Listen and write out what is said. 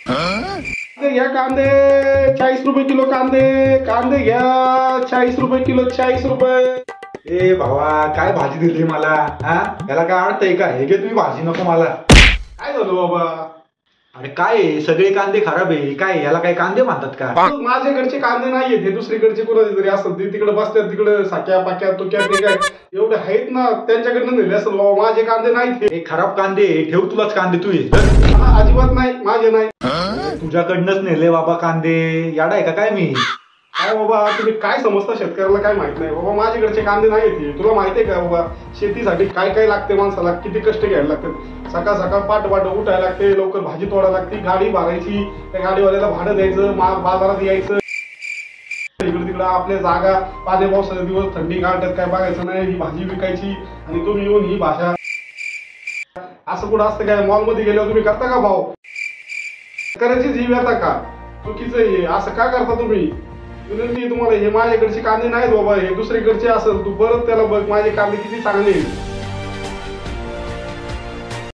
कांदे घ्या कांदे 40 रुपये किलो कांदे घ्या 40 रुपये किलो 40 रुपये। ए भावा काय भाजी दिली मला हा याला काय अडतंय का हे घे तुम्ही भाजी नको मला। काय झालं बाबा? अरे काय आहे, सगळे कांदे खराब आहे काय याला काय कांदे म्हणतात का? माझ्याकडचे कांदे नाहीये हे दुसरीकडचे कोणाचे तरी असतात ते तिकडे बसतात तिकडे साक्या पाक्या तुक्या ते काय एवढे आहेत ना त्यांच्याकडनं नेले असेल बाबा माझे कांदे नाहीत हे खराब कांदे ठेव तुलाच कांदे तू ये अजिबात नाही माझे नाही। तुझ्याकडनंच नेले बाबा कांदे याडा आहे का काय मी? काय बाबा तुम्ही काय समजता शेतकऱ्याला काय माहित नाही बाबा माझ्याकडचे कांदे नाही येते तुला माहितीये का बाबा शेतीसाठी काय काय लागते माणसाला किती कष्ट घ्यायला लागतात सकाळ सकाळ पाट उठायला लागते लवकर भाजी तोडायला लागते गाडी भरायची त्या गाडीवाल्याला भाडं द्यायचं बाजारात यायचं इकडे तिकडे आपल्या जागा पाण्या पावसाचे दिवस थंडी गाठत काय बघायचं नाही ही भाजी विकायची आणि तुम्ही येऊन ही भाषा असं कुठं असतं काय मॉल मध्ये गेल्यावर तुम्ही करता का भाव करायची जीव येता का चुकीचं हे असं का करता तुम्ही? विनंती तुम्हाला हे माझ्याकडचे कांदे नाहीत बाबा हे दुसरीकडचे असेल तू परत त्याला बघ माझे कांदे किती चांगले